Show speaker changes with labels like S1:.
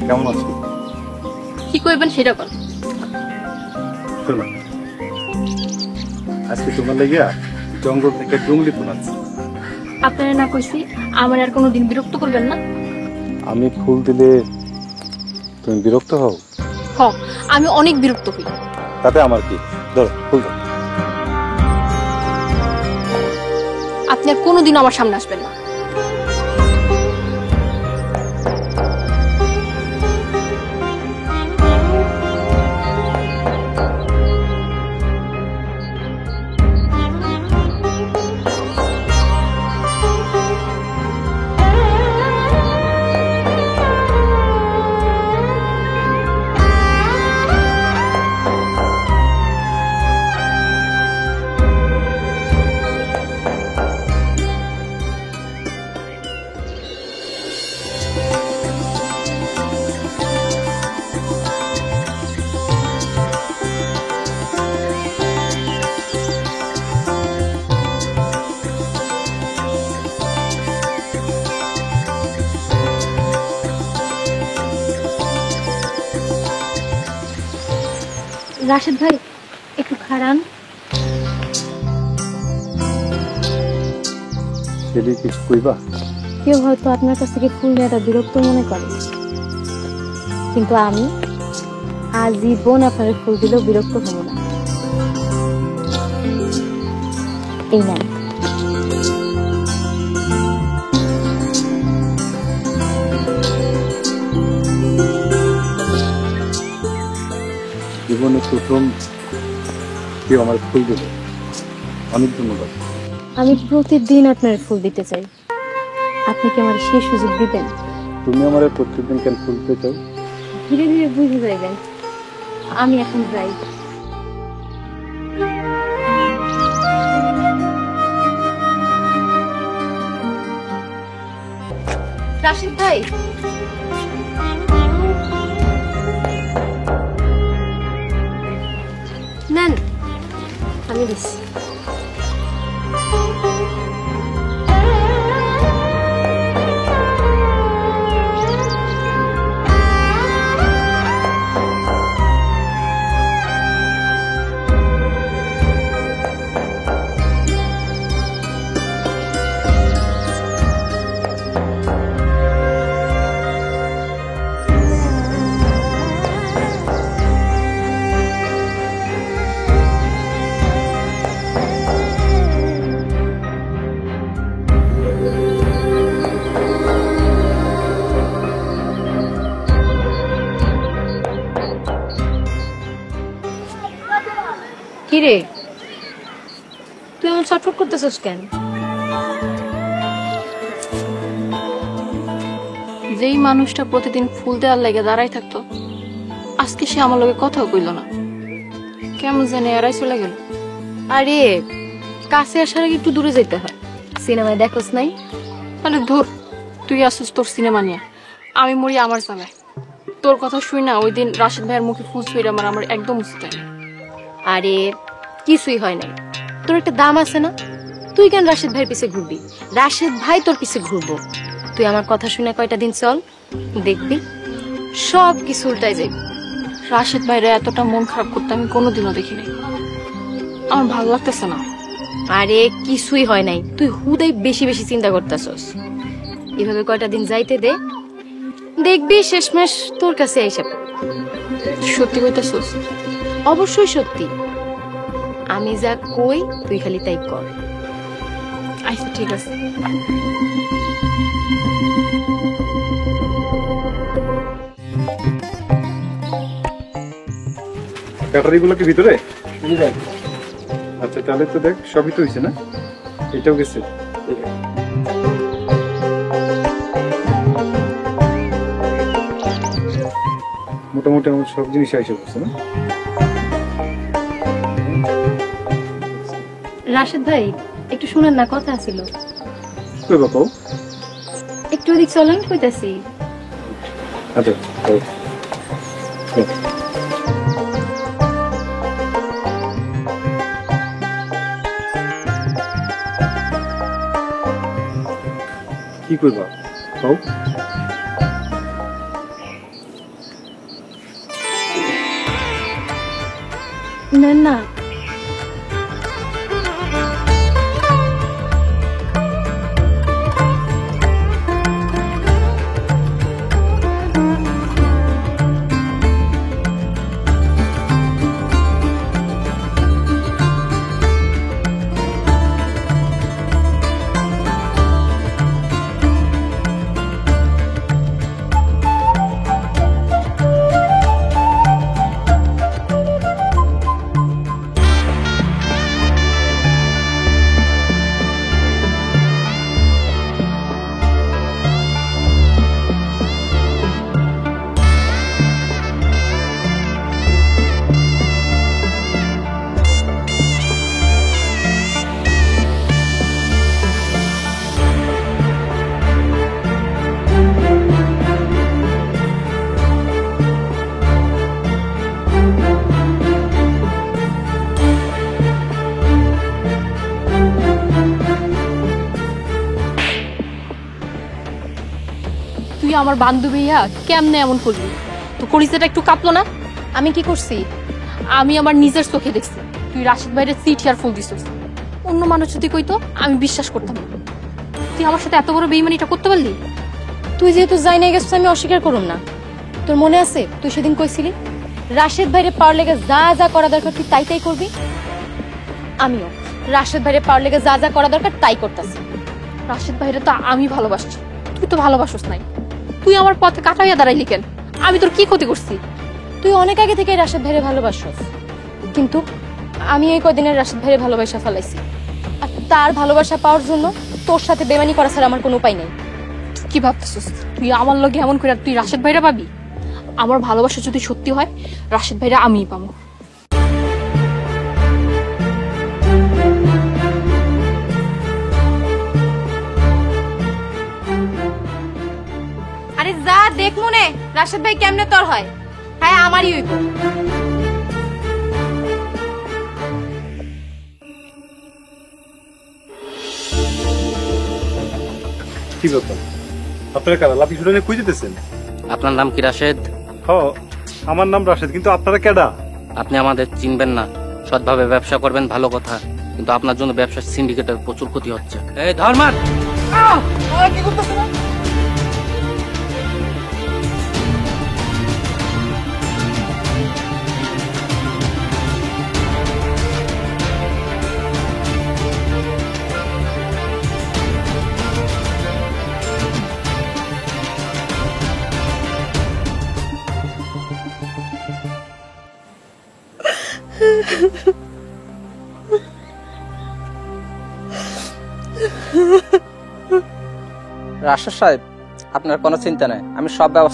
S1: কেমন আছো?
S2: কি কইবেন সেটা বল।
S1: শোনো, আজকে তোমার লাগিয়া জঙ্গল থেকে জঙ্গলি ফুল আনছি।
S2: আপনারা না কইছি আমার আর কোনোদিন বিরক্ত করবেন না।
S1: আমি ফুল দিলে তুমি বিরক্ত হও?
S2: হ, আমি অনেক বিরক্ত হই।
S1: তাতে আমার কি? ধরো ফুল ধরো।
S2: আপনি আর কোনোদিন আমার সামনে আসবেন না। রাশেদ ভাই একটু খাড়ান।
S1: সেটি কিছু কইবা?
S2: কেউ হয়তো আপনার কাছ থেকে ফুল নেওয়াটা বিরক্ত মনে করে, কিন্তু আমি আজীবন আপনার ফুল দিলেও বিরক্ত হব না। এই নেন।
S1: জীবনে প্রথম কেউ আমার ফুল দিল, অনেক ধন্যবাদ।
S2: আমি প্রতিদিন আপনার ফুল দিতে চাই, আপনি কি আমার সেই সুযোগ দিবেন?
S1: তুমি আমার প্রত্যেকদিন কেন ফুল দিতে চাও?
S2: ধীরে ধীরে বুঝে যাইবেন। আমি এখন যাই। রাশিদ ভাই, নেন, আমি দিচ্ছি। কিরে, তুই এমন ছটফট করতেছিস কেন? যেই মানুষটা প্রতিদিন ফুল দেওয়ার লেগে দাঁড়াই থাকতো, আজকে সে আমার লগে কথাও কইল না, কেমন জানে এরাই চলে গেল। আরে কাছে আসার আগে একটু দূরে যেতে হয়। সিনেমায় দেখোস নাই? মানে ধর, তুই আসিস তোর সিনেমা নিয়ে, আমি মরি আমার জায়গায়। তোর কথা শুই না ওই দিন রাশেদ ভাইয়ের মুখে ফুল ছুঁড়ে আমার একদম উচিত হয় না। আরে কিছুই হয় নাই, তোর একটা দাম আছে না। তুই কেন রাশেদ ভাইয়ের পিছে ঘুরবি? রাশেদ ভাই তোর পিছে ঘুরবো। তুই আমার কথা শুনে কয়টা দিন চল, দেখবি সব কিছু উল্টাই যাবে। রাশেদ ভাইরা এতটা মন খারাপ করতে আমি কোনোদিনও দেখিনি। আমার ভালো লাগতেছে না। আরে কিছুই হয় নাই, তুই হুদাই বেশি বেশি চিন্তা করতেছস। এভাবে কয়টা দিন যাইতে দে, দেখবি শেষমেশ তোর কাছে আইসা। সত্যি কইতেছস? অবশ্যই সত্যি। আমি যা কই তুই খালি তাই কর। আচ্ছা ঠিক আছে।
S1: ব্যাটারিগুলো কি ভিতরে? আচ্ছা তাহলে তো দেখ, সবই তো হয়েছে না? এটাও গেছে। মোটামুটি আমার সব জিনিস এসে পড়ছে না?
S2: রাশেদ ভাই একটু শুনেন না, কথা ছিল।
S1: কই বাপু?
S2: একটু ওদিক চলেন, কইতাছি।
S1: আচ্ছা কি করবা?
S2: নেন না। তুই আমার বান্ধবী কেমনে এমন করবি? তো কলিজাটা একটু কাঁপলো না? আমি কি করছি? আমি আমার নিজের চোখে দেখছি তুই রাশিদ ভাইয়ের চিঠি আর ফুল দিছিস। অন্য মানুষ যদি কইতো আমি বিশ্বাস করতাম না। তুই আমার সাথে এত বড় বেইমানিটা করতে পারলি? তুই যেহেতু যাই নাই গেছিস আমি অস্বীকার করুম না। তোর মনে আছে তুই সেদিন কইছিলি রাশিদ ভাইরে পাওয়ার লেগে যা যা করা দরকার তুই তাই তাই করবি? আমিও রাশিদ ভাইরে পাওয়ার লেগে যা যা করা দরকার তাই করতেছি। রাশিদ ভাইরে তো আমি ভালোবাসছি, তুই তো ভালোবাসিস নাই। তুই আমার পথে কাটাইয়া দাঁড়াইলি কেন? আমি তোর কি ক্ষতি করছি? তুই অনেক আগে থেকে রাশিদ ভাইরে ভালোবাসিস, কিন্তু আমি এই কদিনের রাশিদ ভাইরে ভালোবাসা ফেলাইছি। আর তার ভালোবাসা পাওয়ার জন্য তোর সাথে বেমানি করা ছাড়া আমার কোনো উপায় নেই। কি ভাবতেছিস তুই আমার লগে এমন করে তুই রাশিদ ভাইরা পাবি? আমার ভালোবাসা যদি সত্যি হয় রাশিদ ভাইরা আমিই পাবো। আরে যা দেখ মনে রাশিদ ভাই কেমনে তোর হয়। হ্যাঁ আমারই হইব।
S1: কি ব্যাপার, আপনারা কারা লাফি ছুটে কই যেতেছেন?
S3: আপনার নাম কি রাশেদ?
S1: হ, আমার নাম রাশেদ, কিন্তু আপনারা কেডা?
S3: আপনি আমাদের চিনবেন না। সৎভাবে ব্যবসা করবেন ভালো কথা, কিন্তু আপনার জন্য ব্যবসার সিন্ডিকেটের প্রচুর ক্ষতি হচ্ছে। এই ধর্মার
S1: কি করতেছেন?
S4: রাশেদ সাহেব, আপনার কোনো চিন্তা নাই, আমি সব ব্যবস্থা